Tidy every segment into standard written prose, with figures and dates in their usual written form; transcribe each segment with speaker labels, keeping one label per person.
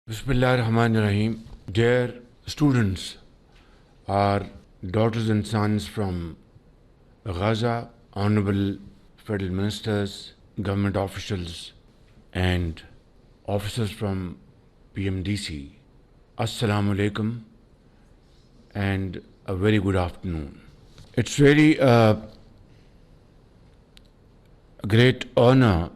Speaker 1: Bismillahirrahmanirrahim. Dear students, our daughters and sons from Gaza, honorable federal ministers, government officials, and officers from PMDC, Assalamu alaikum and a very good afternoon. It's really a great honor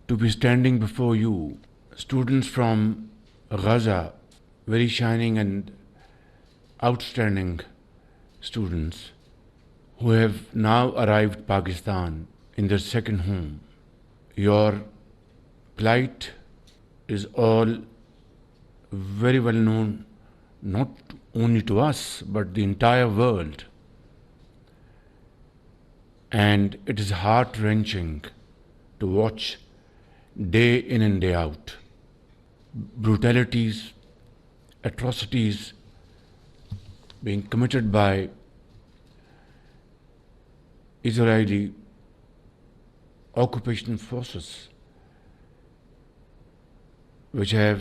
Speaker 1: to be standing before you, students from Gaza, very shining and outstanding students who have now arrived Pakistan in their second home. Your plight is all very well known, not only to us, but the entire world. And it is heart-wrenching to watch day in and day out brutalities, atrocities being committed by Israeli occupation forces, which have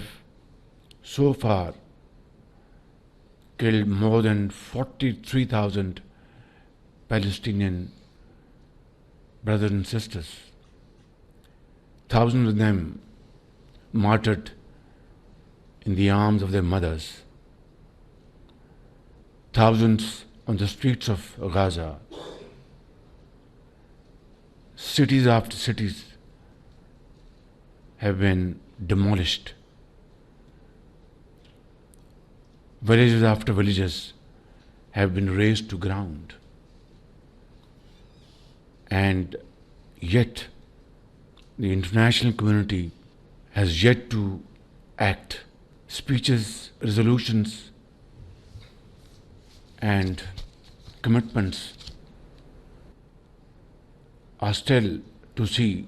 Speaker 1: so far killed more than 43,000 Palestinian brothers and sisters. Thousands of them martyred in the arms of their mothers. Thousands on the streets of Gaza. Cities after cities have been demolished. Villages after villages have been razed to ground. And yet, the international community has yet to act. Speeches, resolutions, and commitments are still to see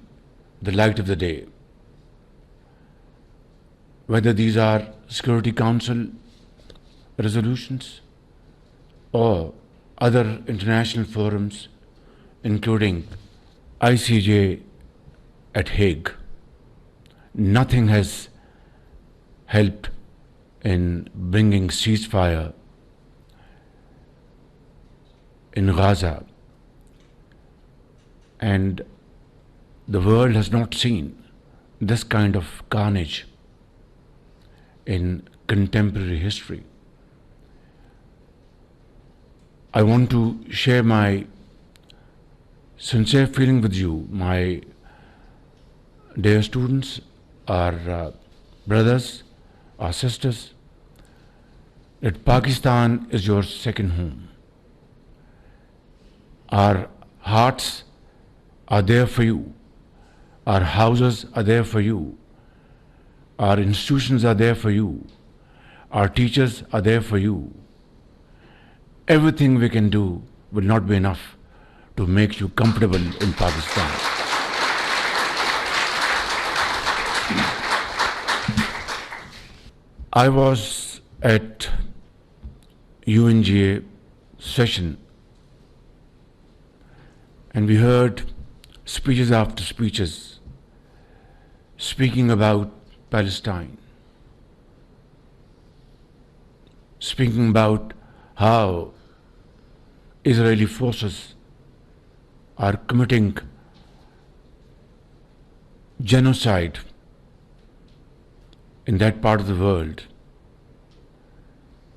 Speaker 1: the light of the day. Whether these are Security Council resolutions or other international forums, including ICJ at Hague, nothing has helped in bringing ceasefire in Gaza, and the world has not seen this kind of carnage in contemporary history. I want to share my sincere feeling with you, my dear students, our brothers, our sisters, that Pakistan is your second home. Our hearts are there for you. Our houses are there for you. Our institutions are there for you. Our teachers are there for you. Everything we can do will not be enough to make you comfortable in Pakistan. I was at UNGA session and we heard speeches after speeches speaking about Palestine, speaking about how Israeli forces are committing genocide in that part of the world.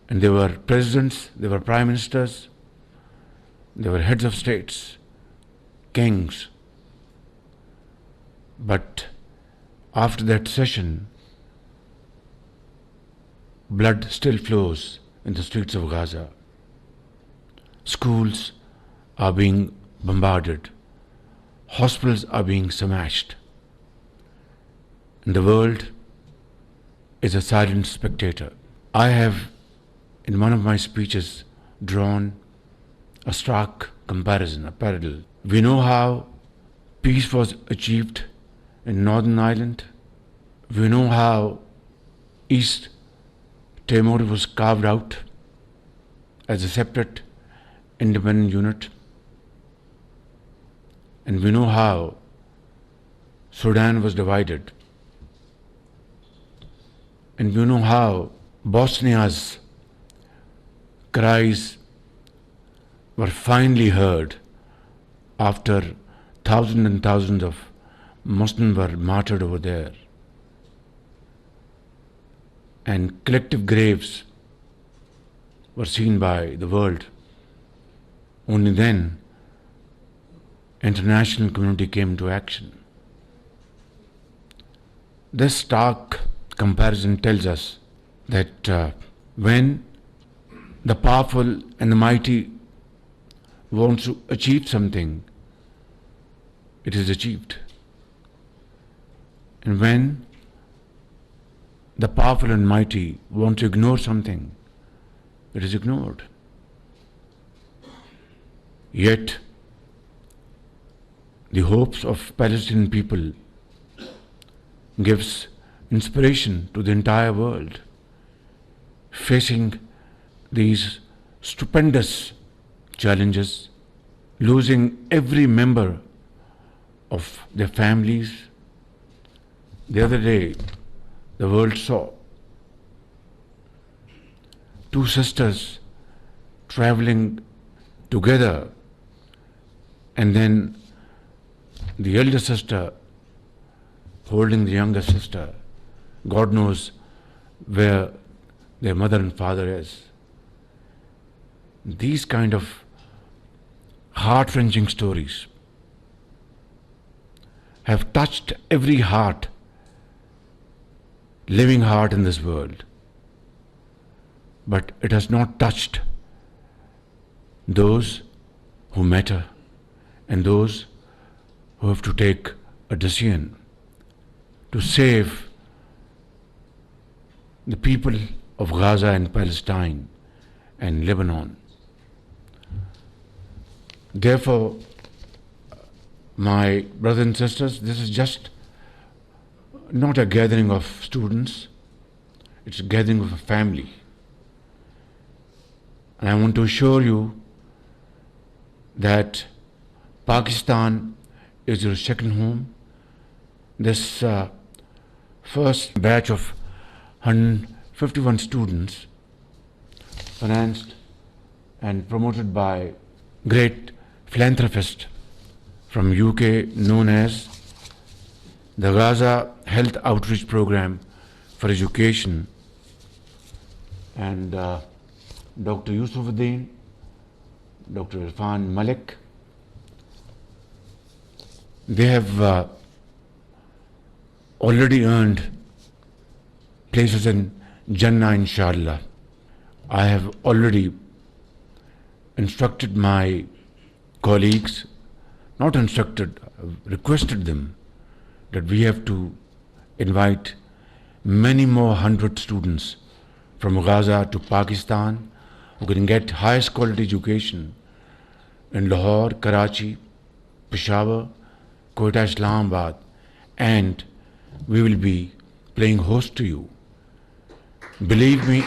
Speaker 1: And there were presidents, there were prime ministers, there were heads of states, kings. But after that session, blood still flows in the streets of Gaza. Schools are being bombarded. Hospitals are being smashed. And the world is a silent spectator. I have, in one of my speeches, drawn a stark comparison, a parallel. We know how peace was achieved in Northern Ireland. We know how East Timor was carved out as a separate, independent unit. And we know how Sudan was divided And you know how Bosnia's cries were finally heard after thousands and thousands of Muslims were martyred over there. And collective graves were seen by the world. Only then international community came to action. This stark comparison tells us that when the powerful and the mighty wants to achieve something, it is achieved. And when the powerful and mighty want to ignore something, it is ignored. Yet, the hopes of Palestinian people gives inspiration to the entire world, facing these stupendous challenges, losing every member of their families. The other day, the world saw two sisters traveling together, and then the elder sister holding the younger sister. God knows where their mother and father is. These kind of heart-wrenching stories have touched every heart, living heart in this world. But it has not touched those who matter and those who have to take a decision to save the people of Gaza and Palestine and Lebanon. Therefore, my brothers and sisters, this is just not a gathering of students, it's a gathering of a family. And I want to assure you that Pakistan is your second home. This first batch of 151 students, financed and promoted by great philanthropist from UK known as the Gaza Health Outreach Program for Education, and Dr. Yusufuddin, Dr. Irfan Malik. They have already earned places in Jannah, inshallah. I have already instructed my colleagues, not instructed, requested them that we have to invite many more 100 students from Gaza to Pakistan who can get highest quality education in Lahore, Karachi, Peshawar, Quetta, Islamabad, and we will be playing host to you. Believe me,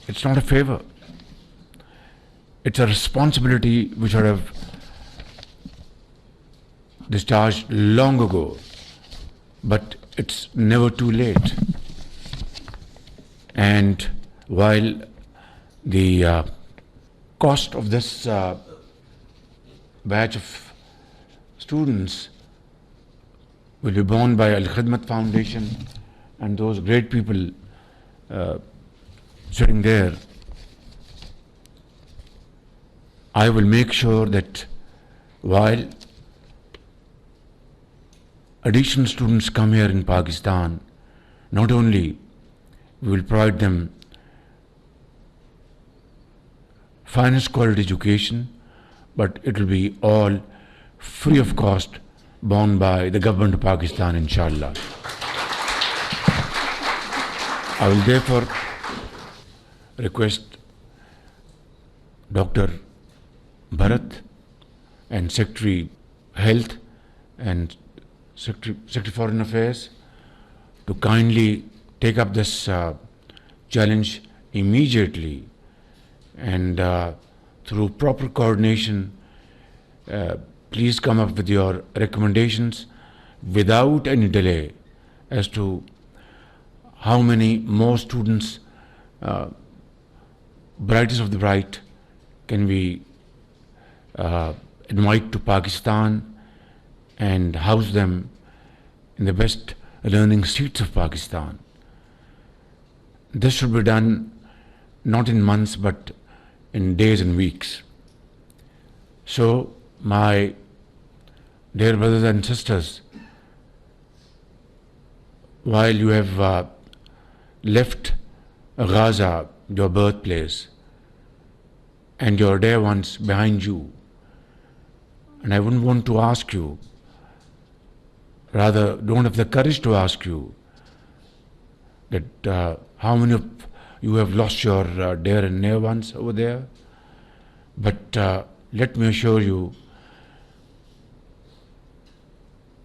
Speaker 1: it's not a favor. It's a responsibility which I have discharged long ago, but it's never too late. And while the cost of this batch of students will be borne by Al Khidmat Foundation and those great people sitting there, I will make sure that while additional students come here in Pakistan, not only we will provide them finest quality education, but it will be all free of cost, borne by the government of Pakistan, inshallah. I will therefore request Dr. Bharat and Secretary Health and Secretary Foreign Affairs to kindly take up this challenge immediately, and through proper coordination please come up with your recommendations without any delay as to how many more students, brightest of the bright, can we invite to Pakistan and house them in the best learning seats of Pakistan. This should be done not in months but in days and weeks. So, my dear brothers and sisters, while you have left Gaza, your birthplace, and your dear ones behind you, and I wouldn't want to ask you, rather don't have the courage to ask you, that how many of you have lost your dear and near ones over there. But let me assure you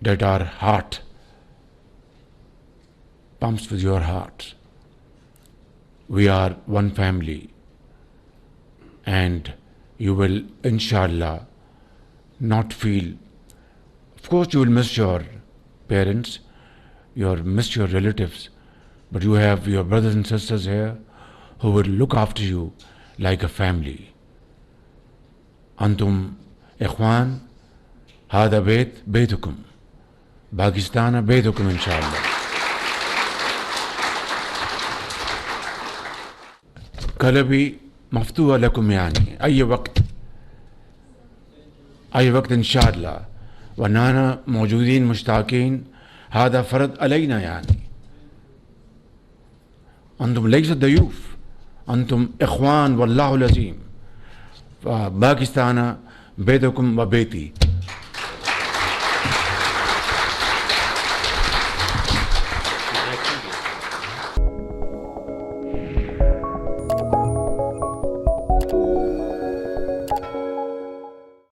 Speaker 1: that our heart pumps with your heart. We are one family, and you will, inshallah, not feel. Of course, you will miss your parents, miss your relatives, but you have your brothers and sisters here who will look after you like a family. Antum ikhwan, hada baytukum, Pakistan baytukum inshallah. قلبي مفتوح لكم يعني أي وقت إن شاء الله، ونانا موجودين مشتاقين، هذا فرض علينا يعني. أنتم ليس ضيوف، أنتم إخوان والله العظيم. باكستان بيتكم وبيتي.